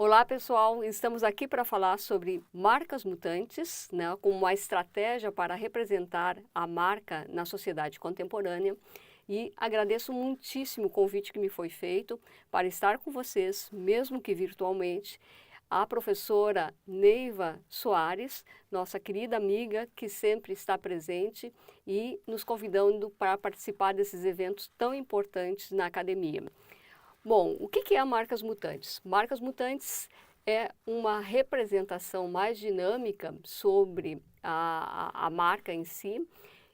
Olá pessoal, estamos aqui para falar sobre marcas mutantes, né, como uma estratégia para representar a marca na sociedade contemporânea, e agradeço muitíssimo o convite que me foi feito para estar com vocês, mesmo que virtualmente, a professora Neiva Soares, nossa querida amiga que sempre está presente e nos convidando para participar desses eventos tão importantes na academia. Bom, o que é a Marcas Mutantes? Marcas Mutantes é uma representação mais dinâmica sobre a marca em si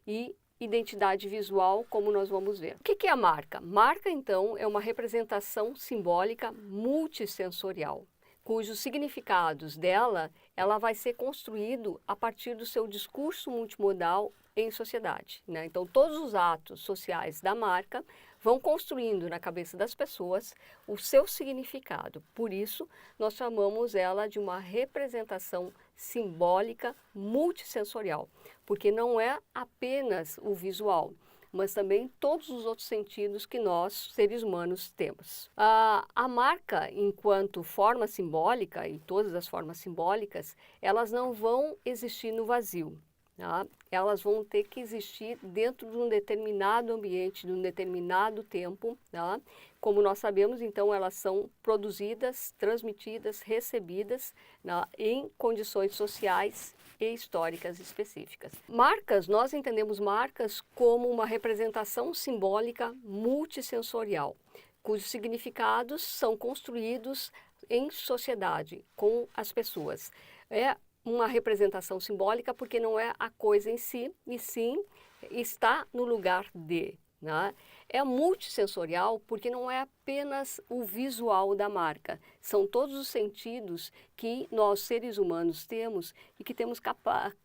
e identidade visual, como nós vamos ver. O que é a marca? Marca, então, é uma representação simbólica multissensorial, cujos significados dela, ela vai ser construído a partir do seu discurso multimodal em sociedade, né? Então, todos os atos sociais da marca vão construindo na cabeça das pessoas o seu significado. Por isso, nós chamamos ela de uma representação simbólica multissensorial, porque não é apenas o visual, mas também todos os outros sentidos que nós, seres humanos, temos. A marca, enquanto forma simbólica, e todas as formas simbólicas, elas não vão existir no vazio. Tá? Elas vão ter que existir dentro de um determinado ambiente, de um determinado tempo. Tá? Como nós sabemos, então, elas são produzidas, transmitidas, recebidas, tá? Em condições sociais e históricas específicas. Marcas, nós entendemos marcas como uma representação simbólica multissensorial, cujos significados são construídos em sociedade, com as pessoas. É uma representação simbólica porque não é a coisa em si, e sim está no lugar de. Né? É multissensorial porque não é apenas o visual da marca, são todos os sentidos que nós seres humanos temos e que temos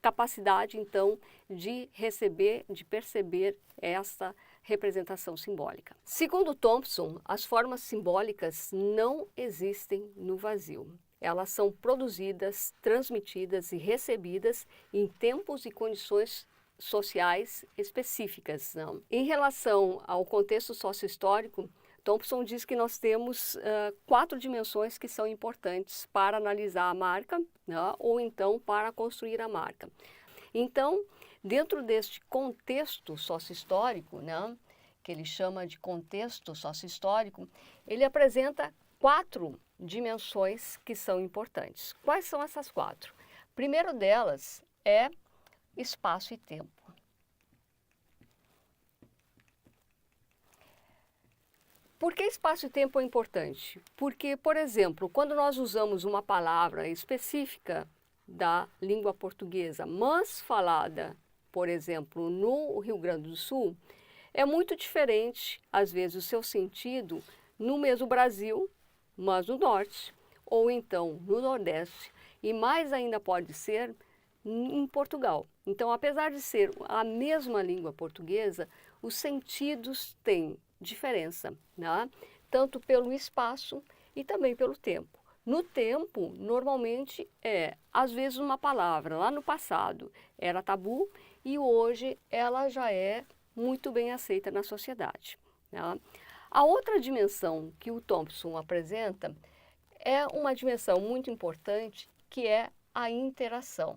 capacidade então de receber, de perceber essa representação simbólica. Segundo Thompson, as formas simbólicas não existem no vazio. Elas são produzidas, transmitidas e recebidas em tempos e condições sociais específicas. Não? Em relação ao contexto sociohistórico, Thompson diz que nós temos 4 dimensões que são importantes para analisar a marca, né, ou então para construir a marca. Então, dentro deste contexto sociohistórico, né, que ele chama de contexto sociohistórico, ele apresenta 4 dimensões que são importantes. Quais são essas 4? Primeiro delas é espaço e tempo. Por que espaço e tempo é importante? Porque, por exemplo, quando nós usamos uma palavra específica da língua portuguesa, mas falada, por exemplo, no Rio Grande do Sul, é muito diferente, às vezes, o seu sentido no mesmo Brasil, mas no Norte, ou então no Nordeste, e mais ainda pode ser em Portugal. Então, apesar de ser a mesma língua portuguesa, os sentidos têm diferença, né? Tanto pelo espaço e também pelo tempo. No tempo, normalmente às vezes uma palavra lá no passado era tabu e hoje ela já é muito bem aceita na sociedade. Né? A outra dimensão que o Thompson apresenta é uma dimensão muito importante, que é a interação.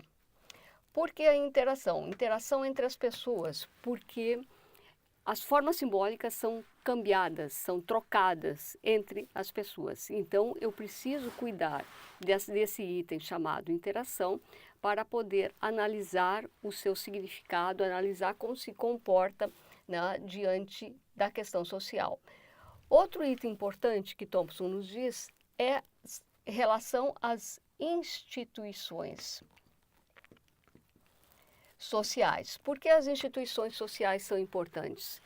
Por que a interação? Interação entre as pessoas, porque as formas simbólicas são cambiadas, são trocadas entre as pessoas. Então, eu preciso cuidar desse item chamado interação para poder analisar o seu significado, analisar como se comporta, né, diante da questão social. Outro item importante que Thompson nos diz é em relação às instituições sociais. Por que as instituições sociais são importantes?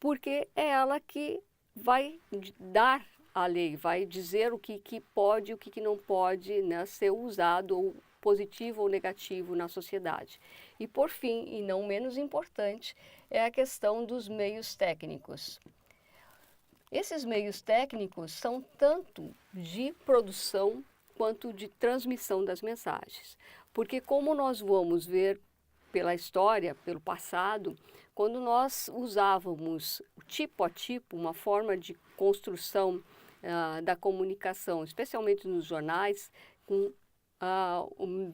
Porque é ela que vai dar a lei, vai dizer o que pode e o que não pode, né, ser usado, ou positivo ou negativo na sociedade. E por fim, e não menos importante, é a questão dos meios técnicos. Esses meios técnicos são tanto de produção quanto de transmissão das mensagens. Porque como nós vamos ver pela história, pelo passado, quando nós usávamos tipo a tipo, uma forma de construção da comunicação, especialmente nos jornais, com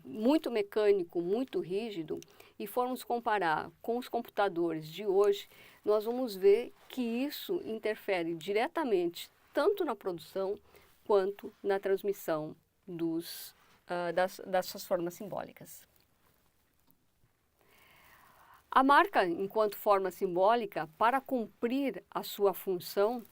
muito mecânico, muito rígido, e formos comparar com os computadores de hoje, nós vamos ver que isso interfere diretamente tanto na produção quanto na transmissão das suas formas simbólicas. A marca, enquanto forma simbólica, para cumprir a sua função,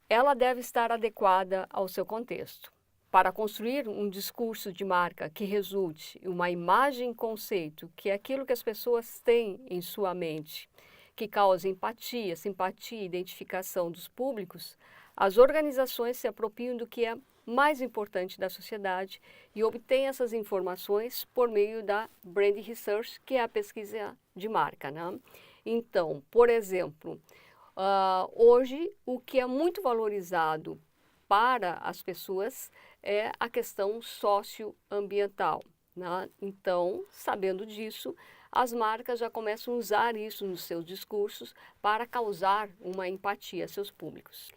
ela deve estar adequada ao seu contexto. Para construir um discurso de marca que resulte em uma imagem-conceito, que é aquilo que as pessoas têm em sua mente, que cause empatia, simpatia e identificação dos públicos, as organizações se apropriam do que é mais importante da sociedade e obtêm essas informações por meio da Brand Research, que é a pesquisa de marca, né? Então, por exemplo, hoje o que é muito valorizado para as pessoas é a questão socioambiental, né? Então, sabendo disso, as marcas já começam a usar isso nos seus discursos para causar uma empatia a seus públicos.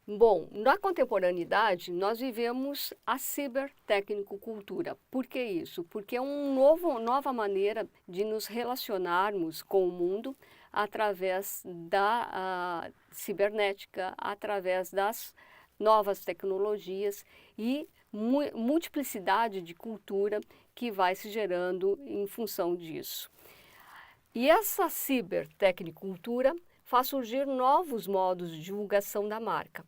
Bom, na contemporaneidade, nós vivemos a cibertecnicultura. Por que isso? Porque é uma nova maneira de nos relacionarmos com o mundo através da cibernética, através das novas tecnologias e multiplicidade de cultura que vai se gerando em função disso. E essa cibertecnicultura faz surgir novos modos de divulgação da marca,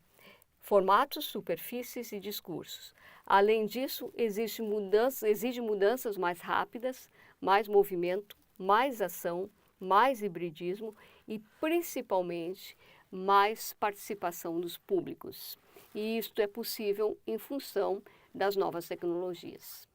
formatos, superfícies e discursos. Além disso, exige mudanças mais rápidas, mais movimento, mais ação, mais hibridismo e, principalmente, mais participação dos públicos. E isto é possível em função das novas tecnologias.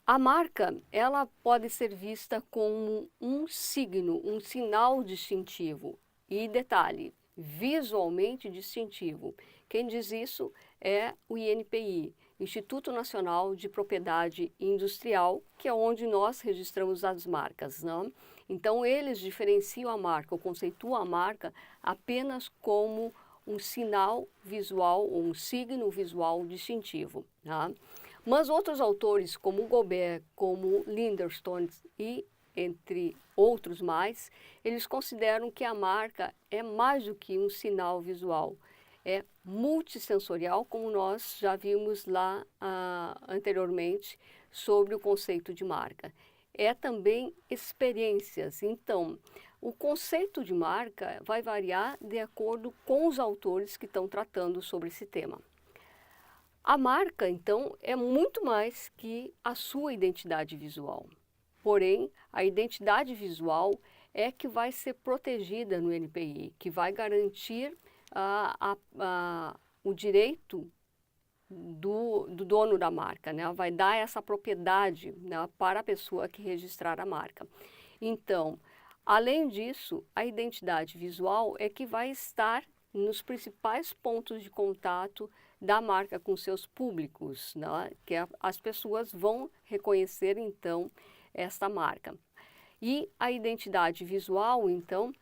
A marca, ela pode ser vista como um signo, um sinal distintivo. E detalhe, visualmente distintivo. Quem diz isso é o INPI, Instituto Nacional de Propriedade Industrial, que é onde nós registramos as marcas, né? Então, eles diferenciam a marca, ou conceituam a marca apenas como um sinal visual ou um signo visual distintivo, tá? Mas outros autores, como Gobert, como Linderstone e entre outros mais, eles consideram que a marca é mais do que um sinal visual, é multissensorial, como nós já vimos lá anteriormente sobre o conceito de marca. É também experiências. Então, o conceito de marca vai variar de acordo com os autores que estão tratando sobre esse tema. A marca, então, é muito mais que a sua identidade visual. Porém, a identidade visual é que vai ser protegida no NPI, que vai garantir o direito do dono da marca, né? Vai dar essa propriedade, né, para a pessoa que registrar a marca. Então, além disso, a identidade visual é que vai estar nos principais pontos de contato da marca com seus públicos, né? Que as pessoas vão reconhecer, então, esta marca. E a identidade visual, então,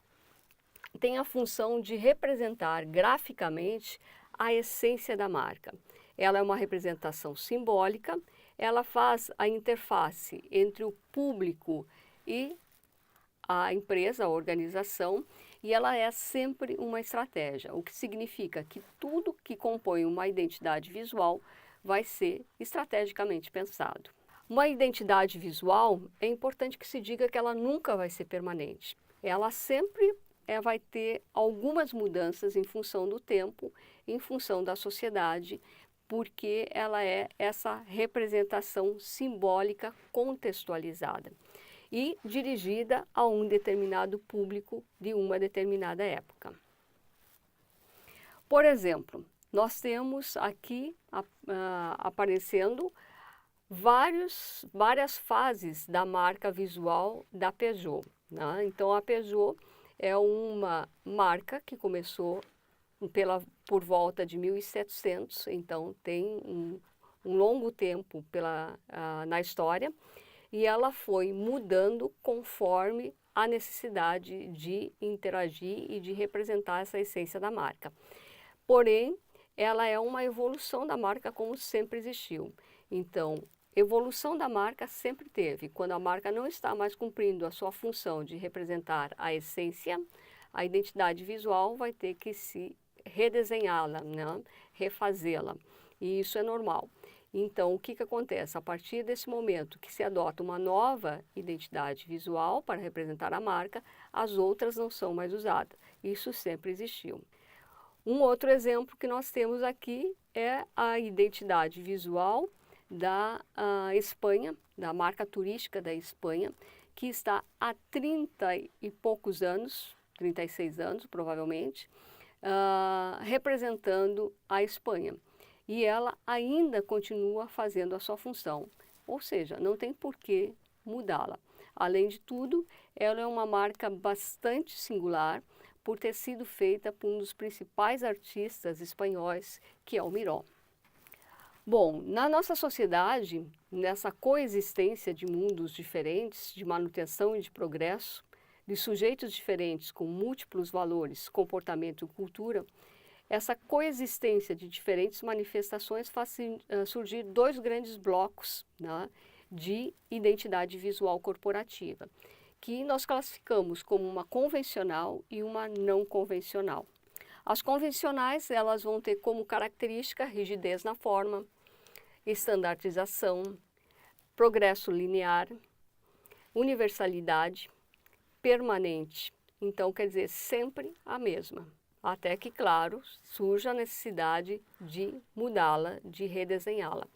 tem a função de representar graficamente a essência da marca. Ela é uma representação simbólica, ela faz a interface entre o público e a empresa, a organização, e ela é sempre uma estratégia, o que significa que tudo que compõe uma identidade visual vai ser estrategicamente pensado. Uma identidade visual, é importante que se diga que ela nunca vai ser permanente. Ela sempre vai ter algumas mudanças em função do tempo, em função da sociedade, porque ela é essa representação simbólica contextualizada e dirigida a um determinado público de uma determinada época. Por exemplo, nós temos aqui aparecendo várias fases da marca visual da Peugeot, né? Então, a Peugeot é uma marca que começou por volta de 1700, então tem um longo tempo na história, e ela foi mudando conforme a necessidade de interagir e de representar essa essência da marca. Porém, ela é uma evolução da marca como sempre existiu. Então, evolução da marca sempre teve. Quando a marca não está mais cumprindo a sua função de representar a essência, a identidade visual vai ter que se redesenhá-la, né? Refazê-la. E isso é normal. Então, o que acontece? A partir desse momento que se adota uma nova identidade visual para representar a marca, as outras não são mais usadas. Isso sempre existiu. Um outro exemplo que nós temos aqui é a identidade visual da Espanha, da marca turística da Espanha, que está há 30 e poucos anos, 36 anos provavelmente, representando a Espanha. E ela ainda continua fazendo a sua função, ou seja, não tem por que mudá-la. Além de tudo, ela é uma marca bastante singular por ter sido feita por um dos principais artistas espanhóis, que é o Miró. Bom, na nossa sociedade, nessa coexistência de mundos diferentes, de manutenção e de progresso, de sujeitos diferentes com múltiplos valores, comportamento e cultura, essa coexistência de diferentes manifestações faz surgir dois grandes blocos, né, de identidade visual corporativa, que nós classificamos como uma convencional e uma não convencional. As convencionais, elas vão ter como característica rigidez na forma, estandartização, progresso linear, universalidade, permanente. Então, quer dizer, sempre a mesma. Até que, claro, surja a necessidade de mudá-la, de redesenhá-la.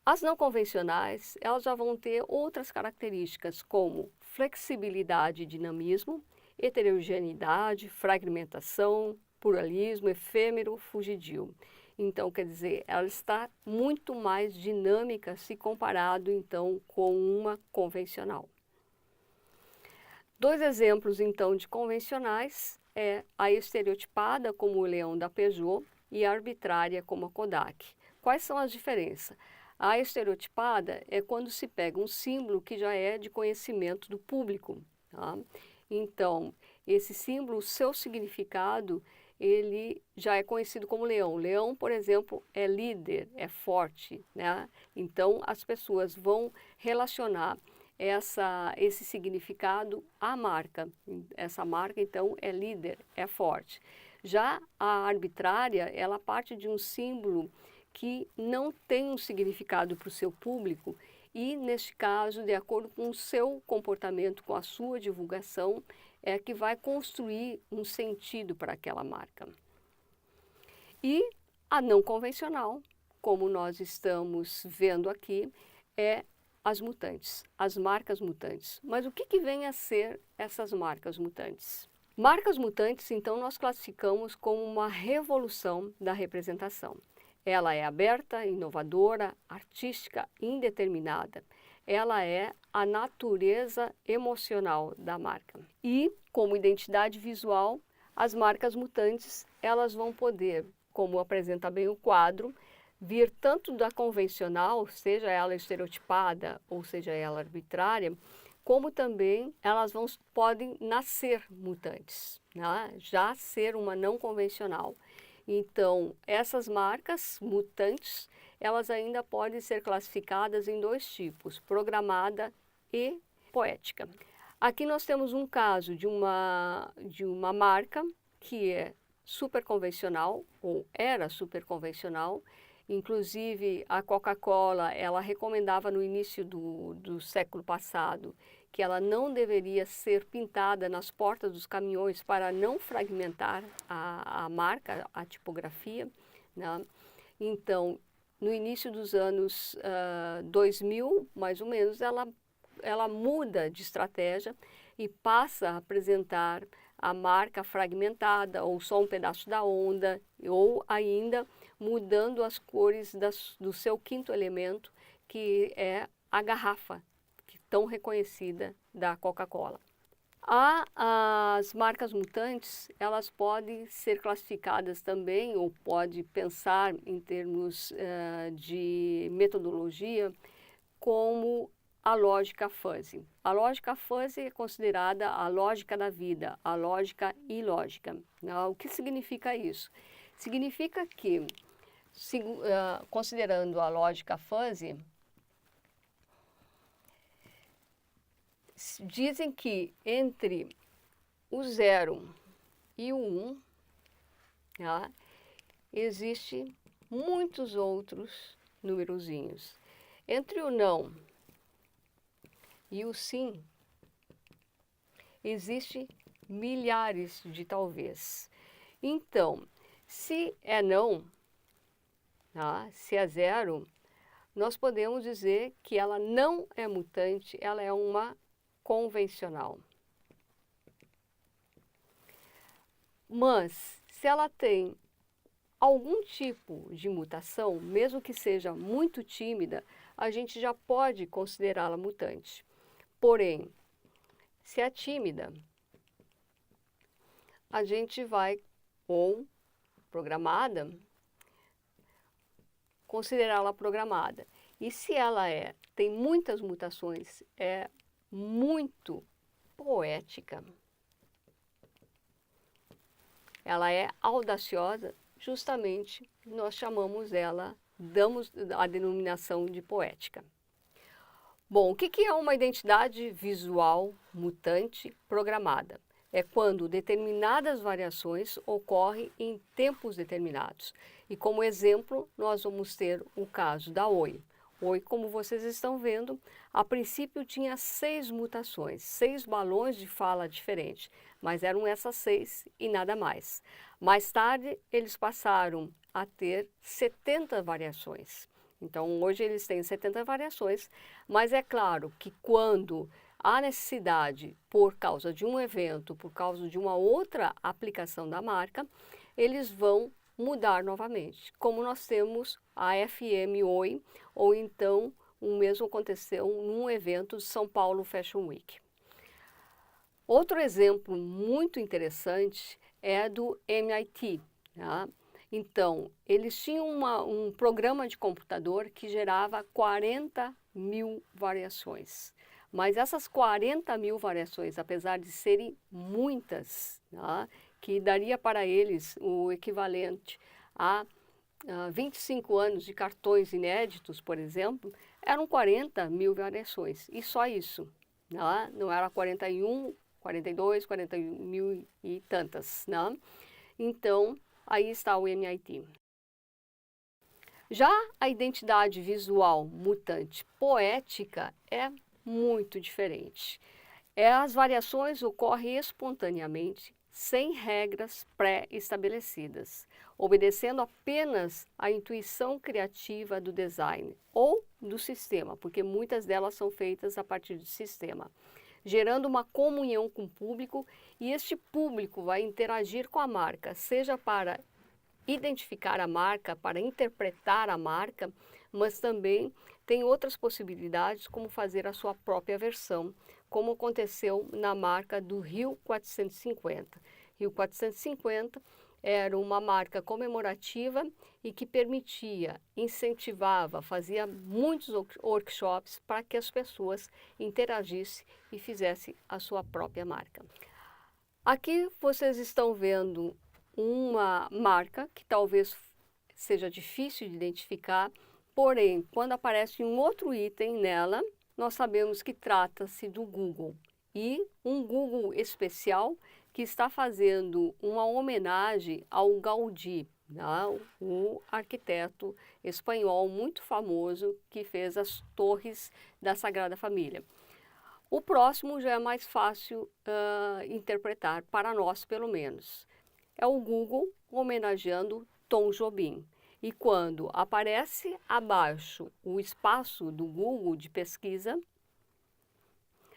As não convencionais, elas já vão ter outras características como flexibilidade e dinamismo, heterogeneidade, fragmentação, pluralismo, efêmero, fugidio. Então, quer dizer, ela está muito mais dinâmica se comparado, então, com uma convencional. Dois exemplos, então, de convencionais é a estereotipada, como o leão da Peugeot, e a arbitrária, como a Kodak. Quais são as diferenças? A estereotipada é quando se pega um símbolo que já é de conhecimento do público, tá? Então, esse símbolo, o seu significado, ele já é conhecido como leão. Leão, por exemplo, é líder, é forte, né? Então, as pessoas vão relacionar esse significado à marca. Essa marca, então, é líder, é forte. Já a arbitrária, ela parte de um símbolo que não tem um significado para o seu público e, neste caso, de acordo com o seu comportamento, com a sua divulgação, é que vai construir um sentido para aquela marca. E a não convencional, como nós estamos vendo aqui, é as mutantes, as marcas mutantes. Mas o que vem a ser essas marcas mutantes? Marcas mutantes, então, nós classificamos como uma revolução da representação. Ela é aberta, inovadora, artística, indeterminada. Ela é a natureza emocional da marca. E, como identidade visual, as marcas mutantes, elas vão poder, como apresenta bem o quadro, vir tanto da convencional, seja ela estereotipada ou seja ela arbitrária, como também elas podem nascer mutantes, né? Já ser uma não convencional. Então, essas marcas mutantes, elas ainda podem ser classificadas em dois tipos, programada e poética. Aqui nós temos um caso de uma marca que é super convencional, ou era super convencional. Inclusive, a Coca-Cola, ela recomendava no início do século passado que ela não deveria ser pintada nas portas dos caminhões para não fragmentar a marca, a tipografia, né? Então, no início dos anos 2000, mais ou menos, ela muda de estratégia e passa a apresentar a marca fragmentada ou só um pedaço da onda, ou ainda mudando as cores do seu quinto elemento, que é a garrafa, tão reconhecida da Coca-Cola. As marcas mutantes, elas podem ser classificadas também, ou pode pensar em termos de metodologia, como a lógica fuzzy. A lógica fuzzy é considerada a lógica da vida, a lógica ilógica. O que significa isso? Significa que, considerando a lógica fuzzy, dizem que entre o 0 e o 1, tá, existe muitos outros numerozinhos. Entre o não e o sim, existe milhares de talvez. Então, se é não, tá, se é 0, nós podemos dizer que ela não é mutante, ela é uma convencional. Mas, se ela tem algum tipo de mutação, mesmo que seja muito tímida, a gente já pode considerá-la mutante. Porém, se é tímida, a gente vai, ou programada, considerá-la programada. E se ela tem muitas mutações, é muito poética, ela é audaciosa, justamente nós chamamos ela, damos a denominação de poética. Bom, o que é uma identidade visual mutante programada? É quando determinadas variações ocorrem em tempos determinados. E como exemplo, nós vamos ter o caso da Oi. Oi, como vocês estão vendo, a princípio tinha 6 mutações, 6 balões de fala diferentes, mas eram essas 6 e nada mais. Mais tarde, eles passaram a ter 70 variações. Então, hoje eles têm 70 variações, mas é claro que quando há necessidade, por causa de um evento, por causa de uma outra aplicação da marca, eles vão mudar novamente, como nós temos a FM Oi, ou então o mesmo aconteceu num evento de São Paulo Fashion Week. Outro exemplo muito interessante é do MIT, tá? Então, eles tinham um programa de computador que gerava 40.000 variações. Mas essas 40.000 variações, apesar de serem muitas, tá, que daria para eles o equivalente a 25 anos de cartões inéditos, por exemplo, eram 40.000 variações. E só isso, tá? Não era 41, 42, 41.000 e tantas. Tá? Então, aí está o MIT. Já a identidade visual mutante poética é muito diferente. As variações ocorrem espontaneamente, sem regras pré-estabelecidas, obedecendo apenas à intuição criativa do design ou do sistema, porque muitas delas são feitas a partir do sistema, gerando uma comunhão com o público, e este público vai interagir com a marca, seja para identificar a marca, para interpretar a marca, mas também tem outras possibilidades, como fazer a sua própria versão, como aconteceu na marca do Rio 450. Rio 450 era uma marca comemorativa e que permitia, incentivava, fazia muitos workshops para que as pessoas interagissem e fizessem a sua própria marca. Aqui vocês estão vendo uma marca que talvez seja difícil de identificar, porém, quando aparece um outro item nela, nós sabemos que trata-se do Google. E um Google especial que está fazendo uma homenagem ao Gaudí, né? O arquiteto espanhol muito famoso que fez as torres da Sagrada Família. O próximo já é mais fácil interpretar, para nós pelo menos. É o Google homenageando Tom Jobim. E quando aparece abaixo o espaço do Google de pesquisa,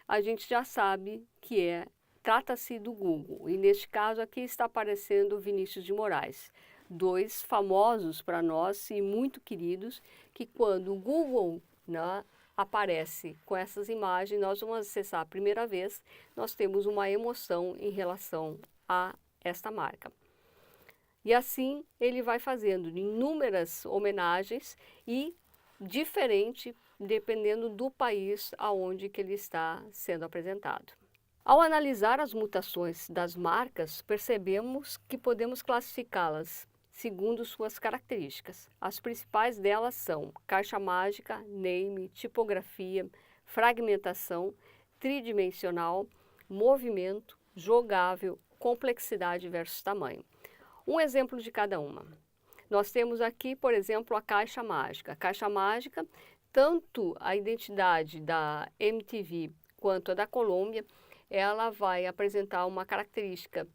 a gente já sabe que trata-se do Google. E neste caso aqui está aparecendo Vinícius de Moraes, 2 famosos para nós e muito queridos, que quando o Google, né, aparece com essas imagens, nós vamos acessar a primeira vez, nós temos uma emoção em relação a esta marca. E assim ele vai fazendo inúmeras homenagens e diferente dependendo do país aonde que ele está sendo apresentado. Ao analisar as mutações das marcas, percebemos que podemos classificá-las segundo suas características. As principais delas são caixa mágica, name, tipografia, fragmentação, tridimensional, movimento, jogável, complexidade versus tamanho. Um exemplo de cada uma. Nós temos aqui, por exemplo, a caixa mágica. A caixa mágica, tanto a identidade da MTV quanto a da Colômbia, ela vai apresentar uma característica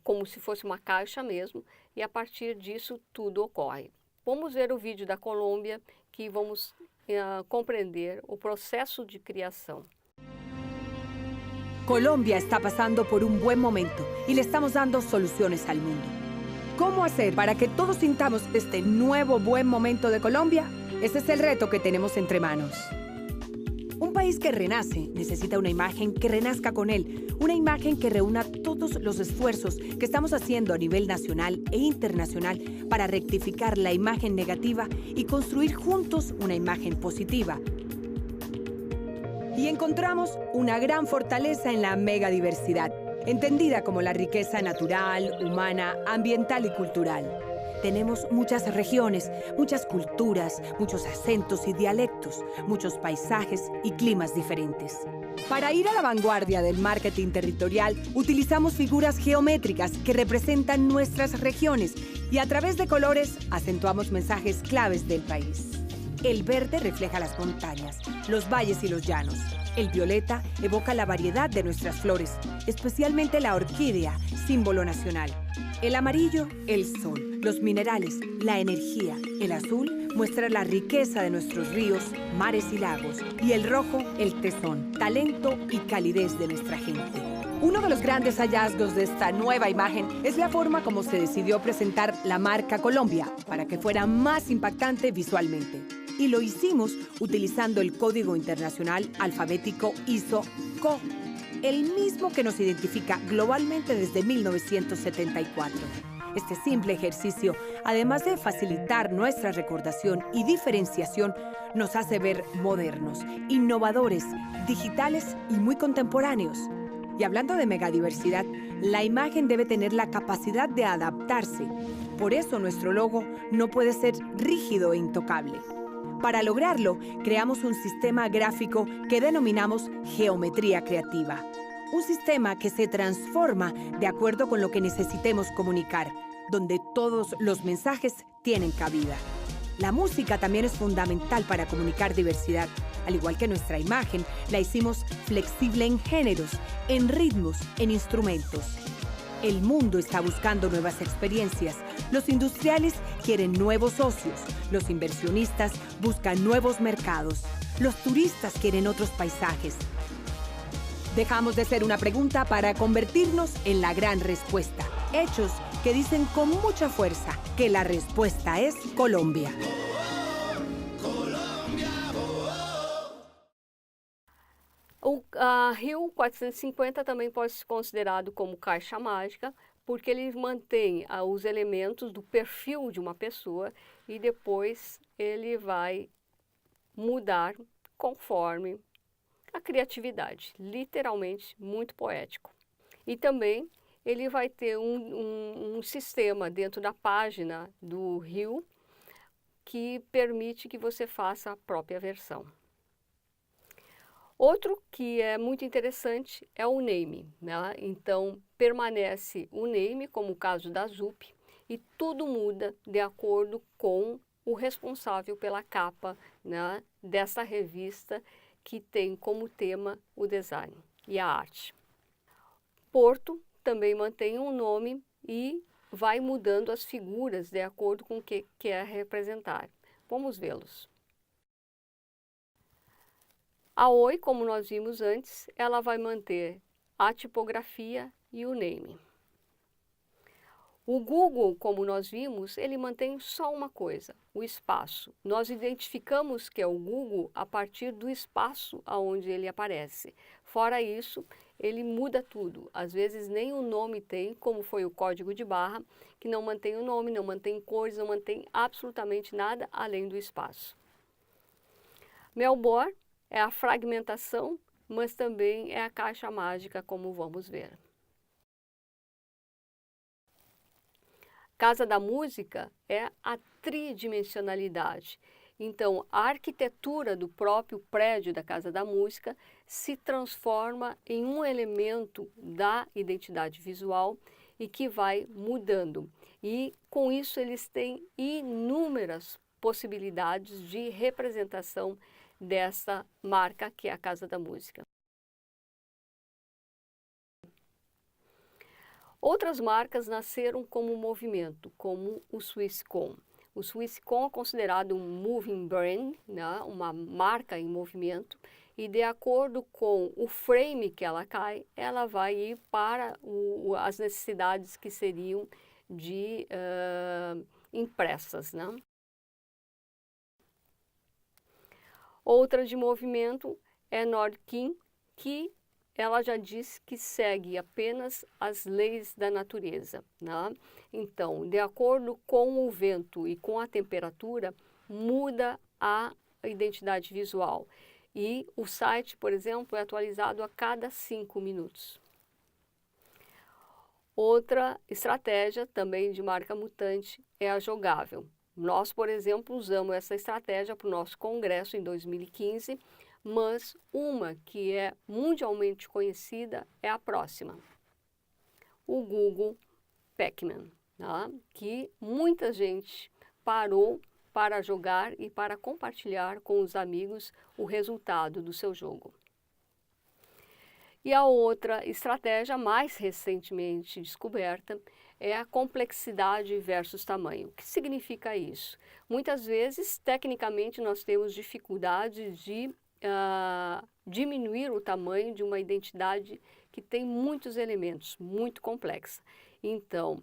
como se fosse uma caixa mesmo, e a partir disso tudo ocorre. Vamos ver o vídeo da Colômbia, que vamos compreender o processo de criação. Colombia está pasando por un buen momento y le estamos dando soluciones al mundo. ¿Cómo hacer para que todos sintamos este nuevo buen momento de Colombia? Ese es el reto que tenemos entre manos. Un país que renace necesita una imagen que renazca con él, una imagen que reúna todos los esfuerzos que estamos haciendo a nivel nacional e internacional para rectificar la imagen negativa y construir juntos una imagen positiva. Y encontramos una gran fortaleza en la megadiversidad, entendida como la riqueza natural, humana, ambiental y cultural. Tenemos muchas regiones, muchas culturas, muchos acentos y dialectos, muchos paisajes y climas diferentes. Para ir a la vanguardia del marketing territorial, utilizamos figuras geométricas que representan nuestras regiones y a través de colores acentuamos mensajes claves del país. El verde refleja las montañas, los valles y los llanos. El violeta evoca la variedad de nuestras flores, especialmente la orquídea, símbolo nacional. El amarillo, el sol, los minerales, la energía. El azul muestra la riqueza de nuestros ríos, mares y lagos. Y el rojo, el tesón, talento y calidez de nuestra gente. Uno de los grandes hallazgos de esta nueva imagen es la forma como se decidió presentar la marca Colombia para que fuera más impactante visualmente. Y lo hicimos utilizando el Código Internacional Alfabético ISO-CO, el mismo que nos identifica globalmente desde 1974. Este simple ejercicio, además de facilitar nuestra recordación y diferenciación, nos hace ver modernos, innovadores, digitales y muy contemporáneos. Y hablando de megadiversidad, la imagen debe tener la capacidad de adaptarse. Por eso nuestro logo no puede ser rígido e intocable. Para lograrlo, creamos un sistema gráfico que denominamos geometría creativa. Un sistema que se transforma de acuerdo con lo que necesitemos comunicar, donde todos los mensajes tienen cabida. La música también es fundamental para comunicar diversidad. Al igual que nuestra imagen, la hicimos flexible en géneros, en ritmos, en instrumentos. El mundo está buscando nuevas experiencias. Los industriales quieren nuevos socios. Los inversionistas buscan nuevos mercados. Los turistas quieren otros paisajes. Dejamos de ser una pregunta para convertirnos en la gran respuesta. Hechos que dicen con mucha fuerza que la respuesta es Colombia. A Rio 450 também pode ser considerado como caixa mágica, porque ele mantém os elementos do perfil de uma pessoa e depois ele vai mudar conforme a criatividade, literalmente muito poético. E também ele vai ter um sistema dentro da página do Rio que permite que você faça a própria versão. Outro que é muito interessante é o name, né? Então, permanece o name, como o caso da ZUP, e tudo muda de acordo com o responsável pela capa, né, dessa revista que tem como tema o design e a arte. Porto também mantém um nome e vai mudando as figuras de acordo com o que quer representar. Vamos vê-los. A Oi, como nós vimos antes, ela vai manter a tipografia e o name. O Google, como nós vimos, ele mantém só uma coisa, o espaço. Nós identificamos que é o Google a partir do espaço onde ele aparece. Fora isso, ele muda tudo. Às vezes nem o nome tem, como foi o código de barra, que não mantém o nome, não mantém cores, não mantém absolutamente nada além do espaço. Melbourne é a fragmentação, mas também é a caixa mágica, como vamos ver. Casa da Música é a tridimensionalidade. Então, a arquitetura do próprio prédio da Casa da Música se transforma em um elemento da identidade visual e que vai mudando. E, com isso, eles têm inúmeras possibilidades de representação dessa marca que é a Casa da Música. Outras marcas nasceram como movimento, como o Swisscom. O Swisscom é considerado um moving brand, né? Uma marca em movimento, e de acordo com o frame que ela cai, ela vai ir para as necessidades que seriam de impressas, né? Outra de movimento é Nordkin, que ela já disse que segue apenas as leis da natureza, né? Então, de acordo com o vento e com a temperatura, muda a identidade visual. E o site, por exemplo, é atualizado a cada 5 minutos. Outra estratégia também de marca mutante é a jogável. Nós, por exemplo, usamos essa estratégia para o nosso congresso em 2015, mas uma que é mundialmente conhecida é a próxima, o Google Pac-Man, tá? Que muita gente parou para jogar e para compartilhar com os amigos o resultado do seu jogo. E a outra estratégia mais recentemente descoberta é a complexidade versus tamanho. O que significa isso? Muitas vezes, tecnicamente, nós temos dificuldade de diminuir o tamanho de uma identidade que tem muitos elementos, muito complexa. Então,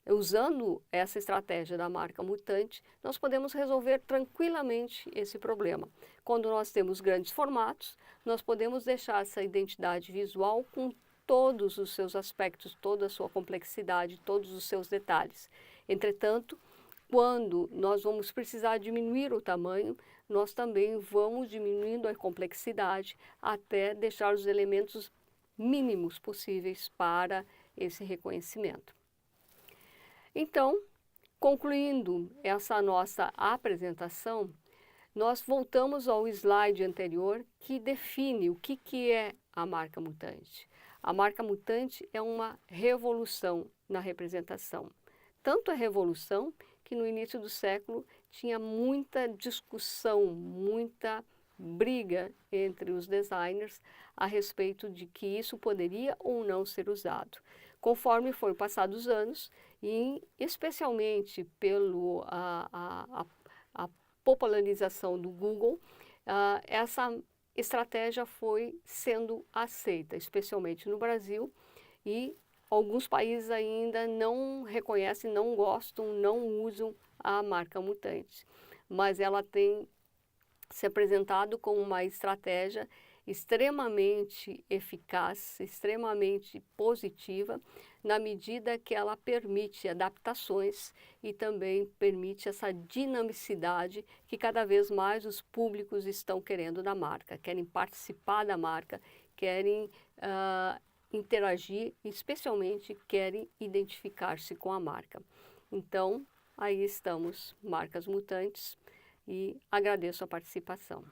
usando essa estratégia da marca mutante, nós podemos resolver tranquilamente esse problema. Quando nós temos grandes formatos, nós podemos deixar essa identidade visual com todos os seus aspectos, toda a sua complexidade, todos os seus detalhes. Entretanto, quando nós vamos precisar diminuir o tamanho, nós também vamos diminuindo a complexidade até deixar os elementos mínimos possíveis para esse reconhecimento. Então, concluindo essa nossa apresentação, nós voltamos ao slide anterior que define o que é a marca mutante. A marca mutante é uma revolução na representação. Tanto a revolução que no início do século tinha muita discussão, muita briga entre os designers a respeito de que isso poderia ou não ser usado. Conforme foram passados os anos, e especialmente pela popularização do Google, essa estratégia foi sendo aceita, especialmente no Brasil, e alguns países ainda não reconhecem, não gostam, não usam a marca mutante, mas ela tem se apresentado como uma estratégia extremamente eficaz, extremamente positiva, na medida que ela permite adaptações e também permite essa dinamicidade que cada vez mais os públicos estão querendo da marca, querem participar da marca, querem interagir, especialmente querem identificar-se com a marca. Então, aí estamos, Marcas Mutantes, e agradeço a participação.